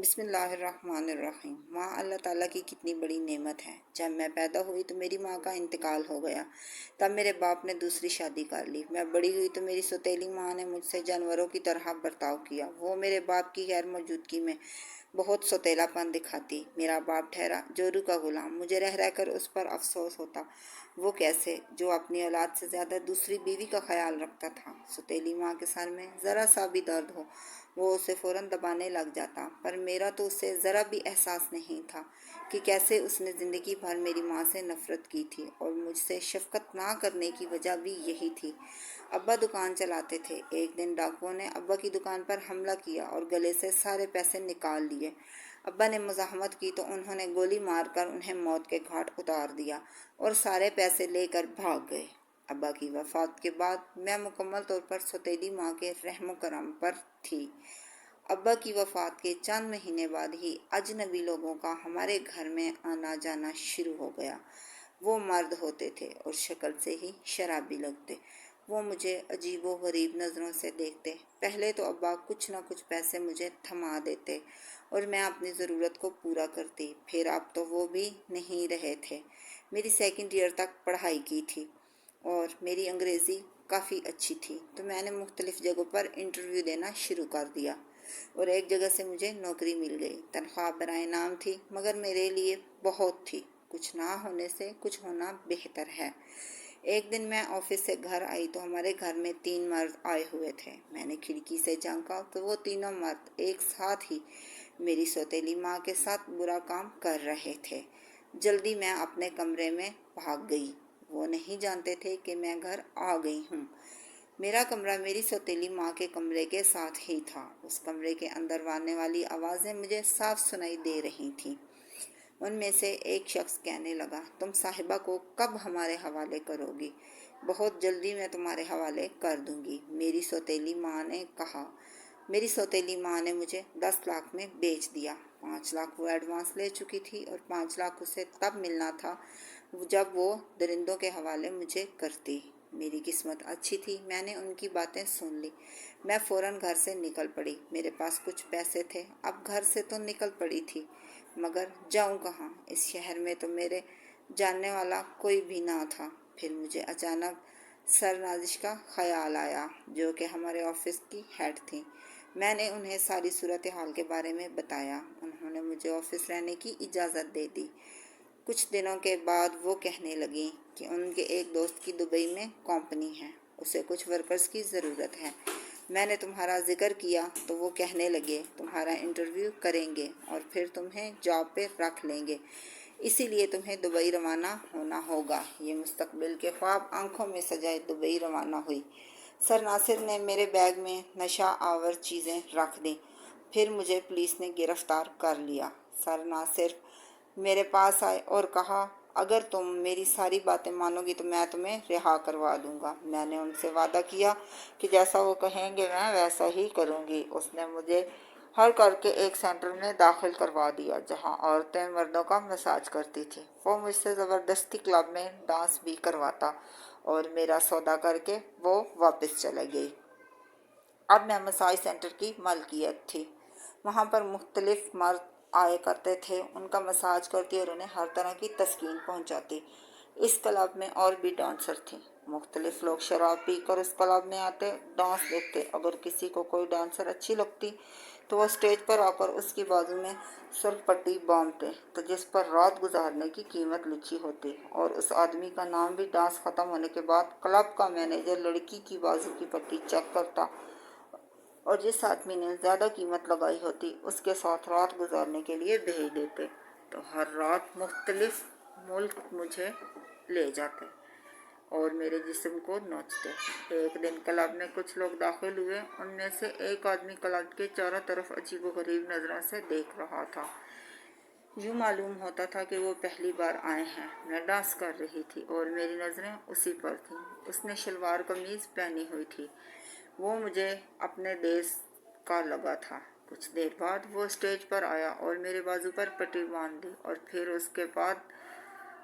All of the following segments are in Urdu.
بسم اللہ الرحمن الرحیم۔ ماں اللہ تعالیٰ کی کتنی بڑی نعمت ہے۔ جب میں پیدا ہوئی تو میری ماں کا انتقال ہو گیا، تب میرے باپ نے دوسری شادی کر لی۔ میں بڑی ہوئی تو میری سوتیلی ماں نے مجھ سے جانوروں کی طرح برتاؤ کیا۔ وہ میرے باپ کی غیر موجودگی میں بہت سوتیلا پن دکھاتی۔ میرا باپ ٹھہرا جورو کا غلام، مجھے رہ رہ کر اس پر افسوس ہوتا۔ وہ کیسے، جو اپنی اولاد سے زیادہ دوسری بیوی کا خیال رکھتا تھا۔ سوتیلی ماں کے سر میں ذرا سا بھی درد ہو وہ اسے فوراً دبانے لگ جاتا، پر میرا تو اسے ذرا بھی احساس نہیں تھا کہ کیسے اس نے زندگی بھر میری ماں سے نفرت کی تھی، اور مجھ سے شفقت نہ کرنے کی وجہ بھی یہی تھی۔ ابا دکان چلاتے تھے۔ ایک دن ڈاکوؤں نے ابا کی دکان پر حملہ کیا اور گلے سے سارے پیسے نکال لیے۔ ابا نے مزاحمت کی تو انہوں نے گولی مار کر انہیں موت کے گھاٹ اتار دیا اور سارے پیسے لے کر بھاگ گئے۔ ابا کی وفات کے بعد میں مکمل طور پر سوتیلی ماں کے رحم و کرم پر تھی۔ ابا کی وفات کے چند مہینے بعد ہی اجنبی لوگوں کا ہمارے گھر میں آنا جانا شروع ہو گیا۔ وہ مرد ہوتے تھے اور شکل سے ہی شرابی لگتے۔ وہ مجھے عجیب و غریب نظروں سے دیکھتے۔ پہلے تو ابا کچھ نہ کچھ پیسے مجھے تھما دیتے اور میں اپنی ضرورت کو پورا کرتی، پھر اب تو وہ بھی نہیں رہے تھے۔ میری سیکنڈ ایئر تک پڑھائی کی تھی اور میری انگریزی کافی اچھی تھی، تو میں نے مختلف جگہوں پر انٹرویو دینا شروع کر دیا اور ایک جگہ سے مجھے نوکری مل گئی۔ تنخواہ برائے نام تھی، مگر میرے لیے بہت تھی۔ کچھ نہ ہونے سے کچھ ہونا بہتر ہے۔ ایک دن میں آفس سے گھر آئی تو ہمارے گھر میں 3 مرد آئے ہوئے تھے۔ میں نے کھڑکی سے جھانکا تو وہ تینوں مرد ایک ساتھ ہی میری سوتیلی ماں کے ساتھ برا کام کر رہے تھے۔ جلدی میں اپنے کمرے میں بھاگ گئی۔ وہ نہیں جانتے تھے کہ میں گھر آ گئی ہوں۔ میرا کمرہ میری سوتیلی ماں کے کمرے کے ساتھ ہی تھا۔ اس کمرے کے اندر آنے والی آوازیں مجھے صاف سنائی دے رہی تھیں۔ ان میں سے ایک شخص کہنے لگا، تم صاحبہ کو کب ہمارے حوالے کرو گی؟ بہت جلدی میں تمہارے حوالے کر دوں گی، میری سوتیلی ماں نے کہا۔ میری سوتیلی ماں نے مجھے 10 لاکھ میں بیچ دیا۔ 5 لاکھ وہ ایڈوانس لے چکی تھی اور 5 لاکھ اسے تب ملنا تھا جب وہ درندوں کے حوالے مجھے کرتی۔ میری قسمت اچھی تھی، میں نے ان کی باتیں سن لی۔ میں فوراً گھر سے نکل پڑی۔ میرے پاس کچھ پیسے تھے، اب گھر سے تو نکل پڑی تھی، مگر جاؤں کہاں؟ اس شہر میں تو میرے جاننے والا کوئی بھی نہ تھا۔ پھر مجھے اچانک سرنازش کا خیال آیا، جو کہ ہمارے آفس کی ہیڈ تھیں۔ میں نے انہیں ساری صورتحال کے بارے میں بتایا۔ انہوں نے مجھے آفس رہنے کی اجازت دے دی۔ کچھ دنوں کے بعد وہ کہنے لگیں کہ ان کے ایک دوست کی دبئی میں کمپنی ہے، اسے کچھ ورکرز کی ضرورت ہے۔ میں نے تمہارا ذکر کیا تو وہ کہنے لگے تمہارا انٹرویو کریں گے اور پھر تمہیں جاب پہ رکھ لیں گے، اسی لیے تمہیں دبئی روانہ ہونا ہوگا۔ یہ مستقبل کے خواب آنکھوں میں سجائے دبئی روانہ ہوئی۔ سر ناصر نے میرے بیگ میں نشہ آور چیزیں رکھ دیں، پھر مجھے پولیس نے گرفتار کر لیا۔ سر ناصر میرے پاس آئے اور کہا، اگر تم میری ساری باتیں مانو گی تو میں تمہیں رہا کروا دوں گا۔ میں نے ان سے وعدہ کیا کہ جیسا وہ کہیں گے میں ویسا ہی کروں گی۔ اس نے مجھے ہر کر کے ایک سینٹر میں داخل کروا دیا جہاں عورتیں مردوں کا مساج کرتی تھیں۔ وہ مجھ سے زبردستی کلب میں ڈانس بھی کرواتا اور میرا سودا کر کے وہ واپس چلے گئی۔ اب میں مساج سینٹر کی مالکیت تھی۔ وہاں پر مختلف مرد آئے کرتے تھے، ان کا مساج کرتی اور انہیں ہر طرح کی تسکین پہنچاتی۔ اس کلب میں اور بھی ڈانسر تھیں۔ مختلف لوگ شراب پی کر اس کلب میں آتے، ڈانس دیکھتے۔ اگر کسی کو کوئی ڈانسر اچھی لگتی تو وہ اسٹیج پر آ کر اس کی بازو میں سرخ پٹی باندھتے تو جس پر رات گزارنے کی قیمت لکھی ہوتی، اور اس آدمی کا نام بھی ڈانس ختم ہونے کے بعد کلب کا مینیجر لڑکی کی بازو کی پٹی چیک کرتا اور جس آدمی نے زیادہ قیمت لگائی ہوتی اس کے ساتھ رات گزارنے کے لیے بھیج دیتے۔ تو ہر رات مختلف ملک مجھے لے جاتے اور میرے جسم کو نوچتے۔ ایک دن کلب میں کچھ لوگ داخل ہوئے، ان میں سے ایک آدمی کلب کے چاروں طرف عجیب و غریب نظروں سے دیکھ رہا تھا۔ یوں معلوم ہوتا تھا کہ وہ پہلی بار آئے ہیں۔ میں ڈانس کر رہی تھی اور میری نظریں اسی پر تھیں۔ اس نے شلوار قمیض پہنی ہوئی تھی۔ وہ مجھے اپنے دیس کا لگا تھا۔ کچھ دیر بعد وہ اسٹیج پر آیا اور میرے بازو پر پٹی باندھ دی اور پھر اس کے بعد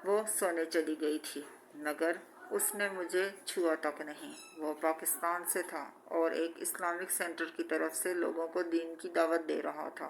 وہ سونے چلی گئی تھی، مگر اس نے مجھے چھوا تک نہیں۔ وہ پاکستان سے تھا اور ایک اسلامک سینٹر کی طرف سے لوگوں کو دین کی دعوت دے رہا تھا۔